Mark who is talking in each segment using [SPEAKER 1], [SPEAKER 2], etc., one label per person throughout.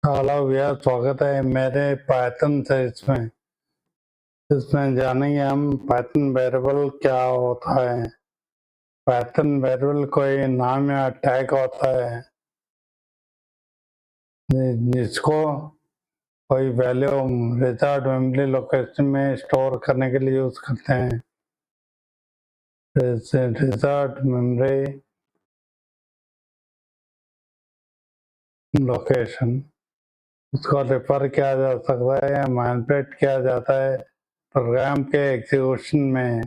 [SPEAKER 1] Hello भैया, स्वागत है मेरे पाइथन से। इसमें जानेंगे हम पाइथन वेरिएबल क्या होता है। पाइथन वेरिएबल कोई नाम या टैग होता है जिसको कोई वैल्यू रिजर्व मेमोरी लोकेशन में स्टोर करने के लिए यूज करते हैं। रिजर्व मेमोरी लोकेशन उसको रेफर किया जा सकता है या मैनिपुलेट किया जाता है प्रोग्राम के एग्जीक्यूशन में।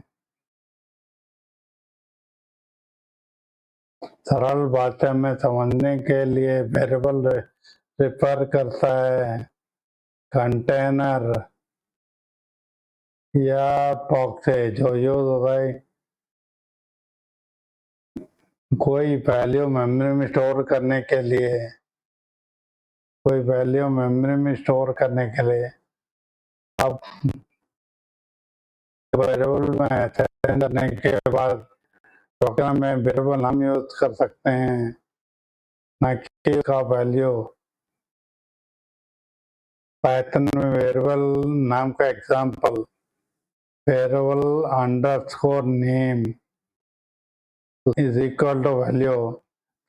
[SPEAKER 1] सरल भाषा में समझने के लिए वेरिएबल रेफर करता है कंटेनर या बॉक्स है जो यूज होता है कोई वैल्यू मेमोरी में स्टोर करने के लिए। कोई वैल्यू मेमोरी में स्टोर करने के लिए अब वेरिएबल में असाइन करने के बाद प्रोग्राम में वेरिएबल नाम यूज कर सकते हैं न कि का वैल्यू। पाइथन में वेरिएबल नाम का example variable underscore name is equal to value.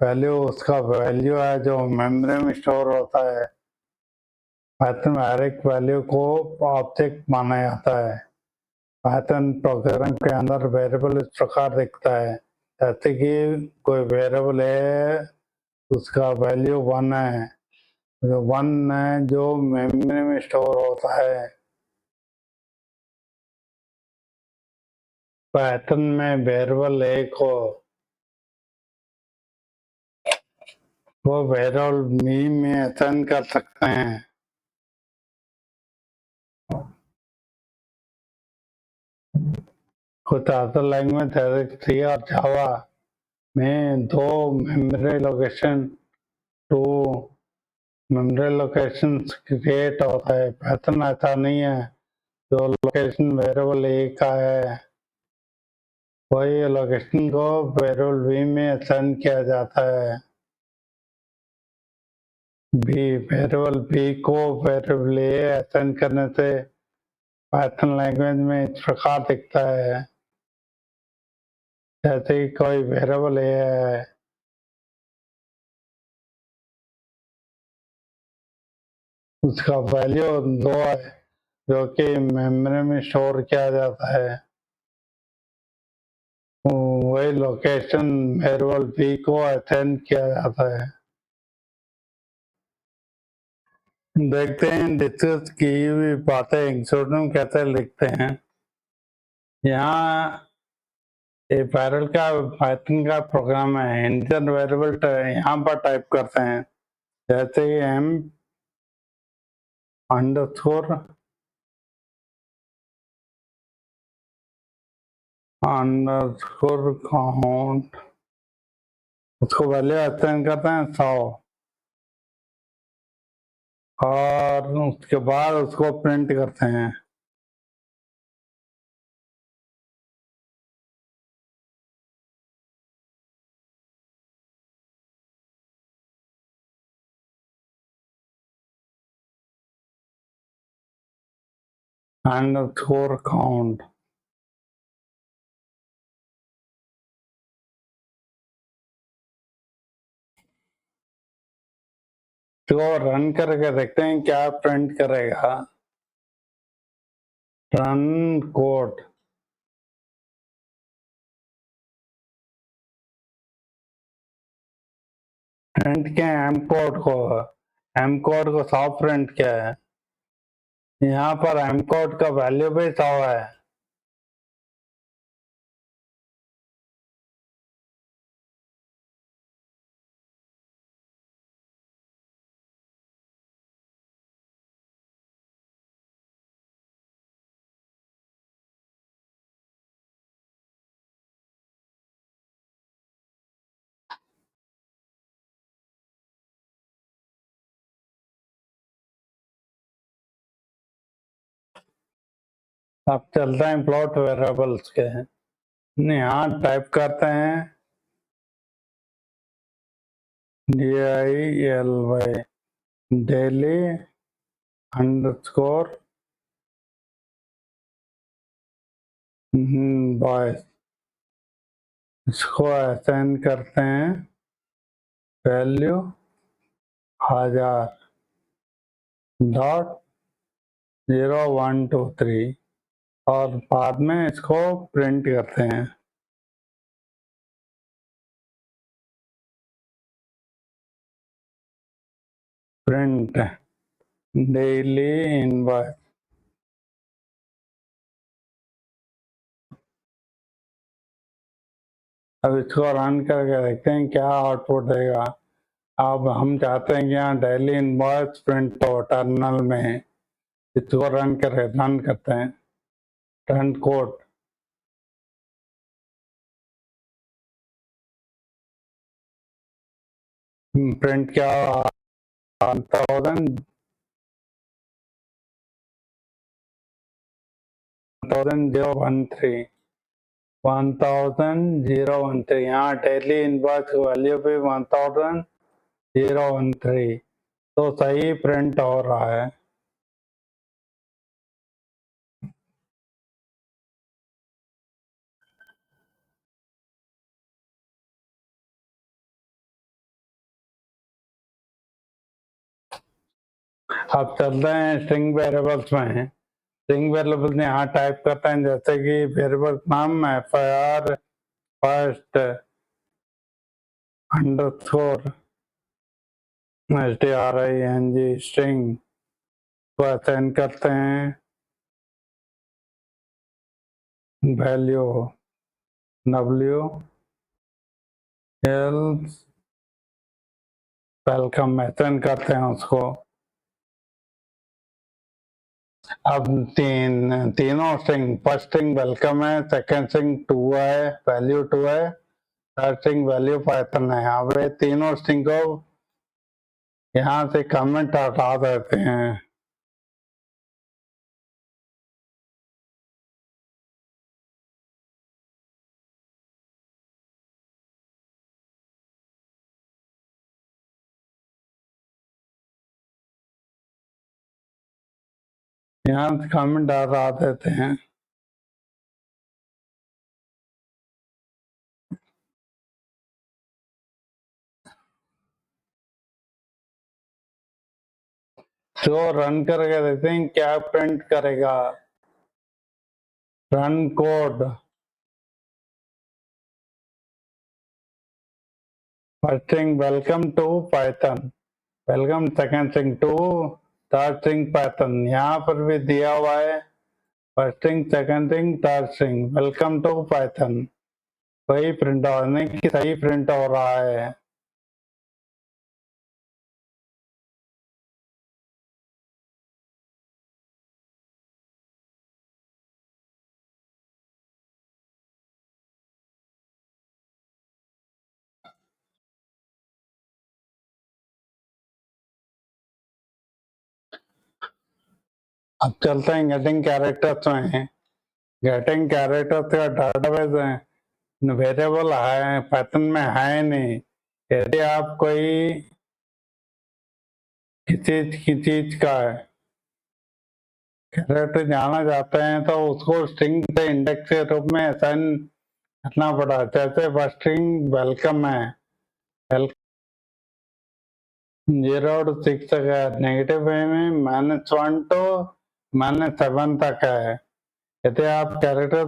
[SPEAKER 1] Value उसका वैल्यू है जो मेमोरी में स्टोर होता है। पाइथन में हर एक वैल्यू को ऑब्जेक्ट माना जाता है। पाइथन प्रोग्राम के अंदर वेरिएबल इस प्रकार दिखता है जैसे कि कोई वेरिएबल है उसका वैल्यू 1 है, जो 1 है जो मेमोरी में स्टोर होता है। पाइथन में वेरिएबल एक हो वो वेरिएबल बी में असाइन कर सकते हैं। कुछ अदर लैंग्वेज जैसे सी और जावा में दो memory location two memory location create होता है। पाइथन ऐसा नहीं है, जो लोकेशन वेरिएबल ए का है वही लोकेशन को वेरिएबल बी में असाइन किया जाता है। बी वेरिएबल बी को वेरिएबल ए असाइन करने से पाइथन लैंग्वेज में इस प्रकार दिखता है जैसे कि कोई वेरिएबल ए है उसका वैल्यू 2 है जो कि मेमोरी में स्टोर किया जाता है। वही लोकेशन वेरिएबल बी को असाइन किया जाता है। देखते हैं डिस्कस की हुई बातें एग्जीक्यूटिव कैसे लिखते हैं। यहाँ ये पैरल का पाइथन का प्रोग्राम है। इंटीजर वेरिएबल यहाँ पर टाइप करते हैं जैसे एम अंडरस्कोर काउंट उसको वैल्यू असाइन करते हैं 100 और उसके बाद उसको प्रिंट करते हैं। अंडरस्कोर काउंट तो रन करके देखते हैं क्या प्रिंट करेगा। रन कोड प्रिंट क्या है एम कोड को 100 प्रिंट किया है। यहाँ पर एम कोड का वैल्यू भी 100 है। अब चलते हैं प्लॉट वेरिएबल्स के। यहाँ टाइप करते हैं DILY डेली अंडरस्कोर बॉयज, इसको असाइन करते हैं वैल्यू 1000 डॉट 0123 और बाद में इसको प्रिंट करते हैं। Print daily invoice. अब इसको रन करके देखते हैं क्या आउटपुट देगा। अब हम चाहते हैं कि यहाँ डेली इनवॉइस प्रिंट हो टर्मिनल में, इसको रन करते हैं। रन कोड प्रिंट क्या 1000 1013 1013 यहाँ डेली इनवॉइस वैल्यू भी 1013 तो सही प्रिंट हो रहा है। अब चलते हैं स्ट्रिंग वेरिएबल्स में। स्ट्रिंग वेरिएबल्स में यहाँ टाइप करते हैं जैसे कि वेरिएबल नाम FIR first underscore STRING string को असाइन करते हैं value W else welcome assign करते हैं उसको। अब तीनों स्ट्रिंग, फर्स्ट स्ट्रिंग वेलकम है, सेकंड स्ट्रिंग 2 है, वैल्यू 2 है, थर्ड स्ट्रिंग वैल्यू पाइथन है। अब ये तीनों स्ट्रिंग को यहाँ से कमेंट हटा देते हैं। यहाँ से कमेंट हटा देते हैं। तो रन करके देखते हैं क्या प्रिंट करेगा। Run code first string welcome to Python, welcome second string two, third string Python. यहाँ पर भी दिया हुआ है first string, second string, third string, welcome to Python. वही प्रिंट होने की सही प्रिंट हो रहा है। अब चलते हैं गेटिंग कैरेक्टर्स में। गेटिंग कैरेक्टर्स का डाटाबेस है, वेरिएबल है पाइथन में है नहीं। यदि आप कोई किसी चीज का कैरेक्टर जाना चाहते हैं तो उसको स्ट्रिंग से इंडेक्स के रूप में असाइन करना पड़ा। जैसे फर्स्ट स्ट्रिंग वेलकम है, 0 to 6 तक है, नेगेटिव में -1 to -7 तक है। यदि आप कैरेक्टर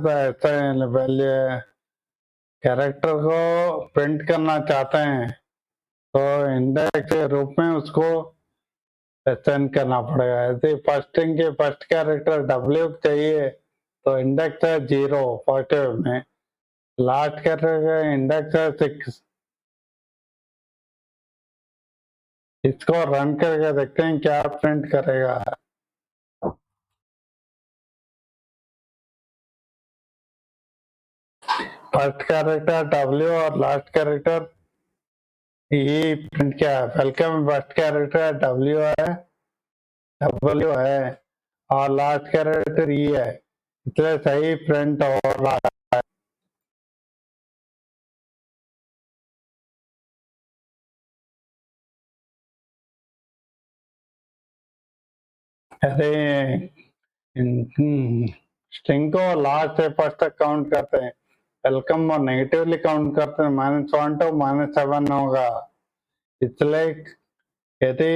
[SPEAKER 1] को प्रिंट करना चाहते हैं तो इंडेक्स के रूप में उसको असाइन करना पड़ेगा। यदि फर्स्ट स्ट्रिंग के फर्स्ट कैरेक्टर W चाहिए तो इंडेक्स है 0 पॉजिटिव में, लास्ट कैरेक्टर इंडेक्स है 6। इसको रन करके देखते हैं क्या प्रिंट करेगा। फर्स्ट कैरेक्टर W और लास्ट कैरेक्टर ये प्रिंट क्या है, वेलकम फर्स्ट कैरेक्टर W है और लास्ट कैरेक्टर E है, इसलिए सही प्रिंट हो रहा है। अरे स्ट्रिंग को लास्ट से फर्स्ट तक काउंट करते हैं, वेलकम और नेगेटिवली काउंट करते हैं, -1 to -7 होगा, इसलिए यदि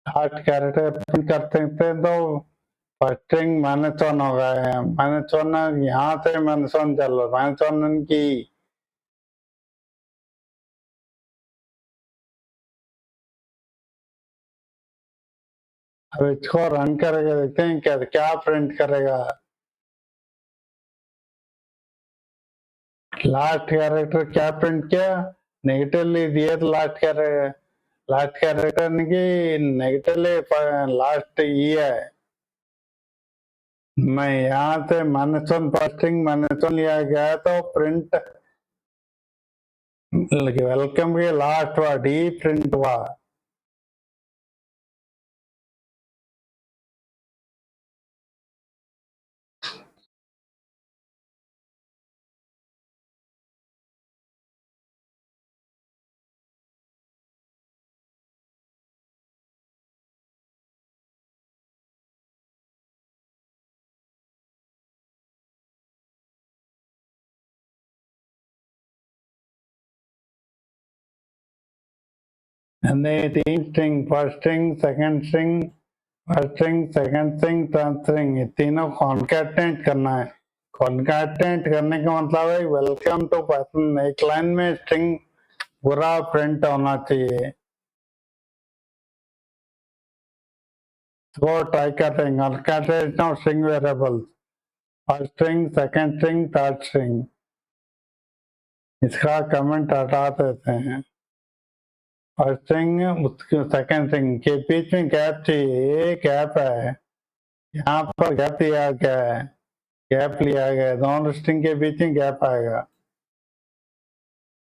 [SPEAKER 1] लास्ट कैरेक्टर प्रिंट करते थे तो फर्स्ट स्ट्रिंग -1 होगा, -1 यहाँ से -1 चल रहा, -1 की अब इसको रन करके देखते हैं क्या क्या प्रिंट करेगा। लास्ट कैरेक्टर क्या प्रिंट किया, नेगेटिवली दिए तो लास्ट कैरेक्टर की नेगेटिवली लास्ट ई है, मैं यहाँ से -1 फर्स्टिंग -1 लिया गया तो प्रिंट वेलकम के लास्ट वर्ड ही प्रिंट हुआ। तीन string, first string, second string, first string, second string, third string, ये तीनों कॉन्कैटिनेट करना है। कॉन्कैटिनेट करने का मतलब है वेलकम टू पाइथन, एक लाइन में स्ट्रिंग पूरा प्रिंट होना चाहिए। तो ट्राई करते हैं, concatenation of string variables, first string, second string, third string, इसका कमेंट हटा देते हैं। फर्स्ट स्ट्रिंग उसके सेकंड स्ट्रिंग के बीच में गैप चाहिए, ये गैप है, यहाँ पर गैप दिया गया है, गैप लिया गया है, दोनों स्ट्रिंग के बीच में गैप आएगा।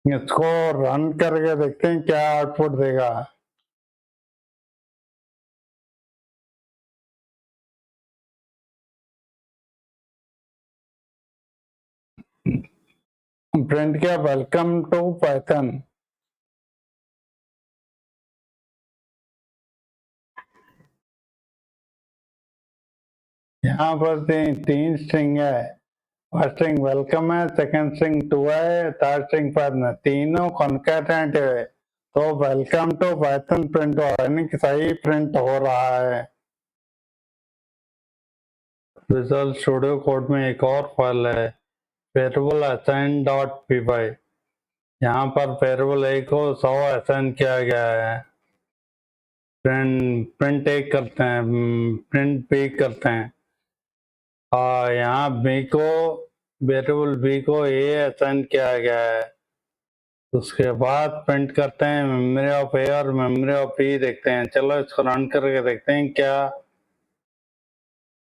[SPEAKER 1] इसको रन करके देखते हैं क्या आउटपुट देगा। प्रिंट किया वेलकम टू पाइथन, यहाँ पर तीन स्ट्रिंग है, फर्स्ट स्ट्रिंग वेलकम है, सेकंड स्ट्रिंग 2 है, थर्ड स्ट्रिंग 5 है, तीनों कॉन्कैटिनेट है, तो वेलकम टू पाइथन प्रिंट हो, यानी कि सही प्रिंट हो रहा है। विजुअल स्टूडियो कोड में एक और फाइल है वेरिएबल असाइन डॉट py, यहाँ पर वेरिएबल a को 100 असाइन किया गया है, प्रिंट एक करते हैं, प्रिंट b करते हैं, यहाँ b को वेरिएबल b को a असाइन किया गया है, उसके बाद प्रिंट करते हैं मेमोरी ऑफ ए और मेमोरी ऑफ बी देखते हैं। चलो इसको रन करके देखते हैं क्या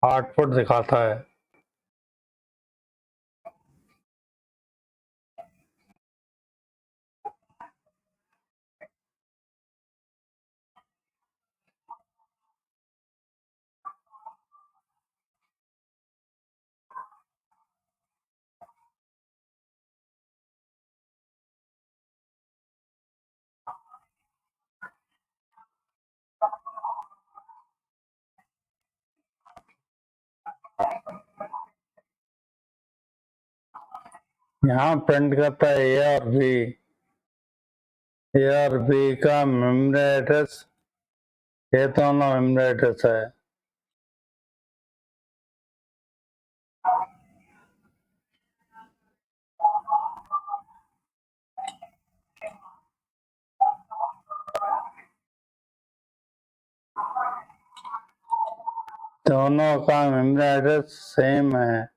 [SPEAKER 1] आउटपुट दिखाता है। यहाँ प्रिंट करता है ए और बी का मेमोरी एड्रेस, ये दोनों मेमोरी एड्रेस है। दोनों का मेमोरी एड्रेस सेम है,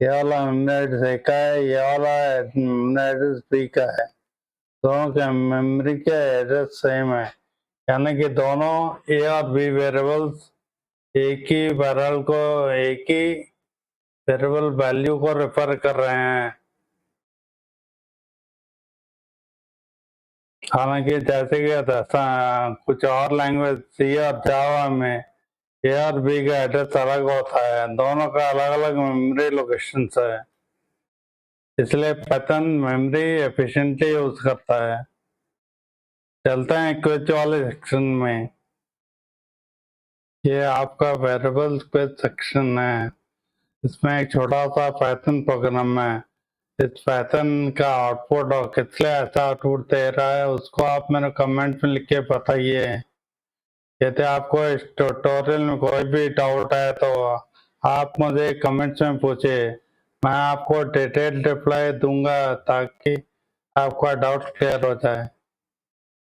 [SPEAKER 1] ये वाला मेमोरी एड्रेस ए का है, ये वाला मेमोरी एड्रेस बी का है, दोनों के मेमोरी के एड्रेस सेम है, यानी कि दोनों ए और बी वेरिएबल्स एक ही बैरल को, एक ही वेरिएबल वैल्यू को रेफर कर रहे हैं। हालांकि जैसे कि कुछ और लैंग्वेज सी और जावा में ए और बी का एड्रेस अलग होता है, दोनों का अलग अलग मेमोरी लोकेशन है। इसलिए पाइथन मेमोरी एफिशिएंटली यूज करता है। चलते हैं क्विज वाले सेक्शन में। ये आपका वेरिएबल क्विज सेक्शन है। इसमें एक छोटा सा पाइथन प्रोग्राम है। इस पाइथन का आउटपुट और किस लिए ऐसा आउटपुट दे रहा है उसको आप मेरे कमेंट में लिख के बताइए। यदि आपको इस ट्यूटोरियल में कोई भी डाउट है तो आप मुझे कमेंट्स में पूछिए, मैं आपको डिटेल रिप्लाई दूंगा ताकि आपका डाउट क्लियर हो जाए।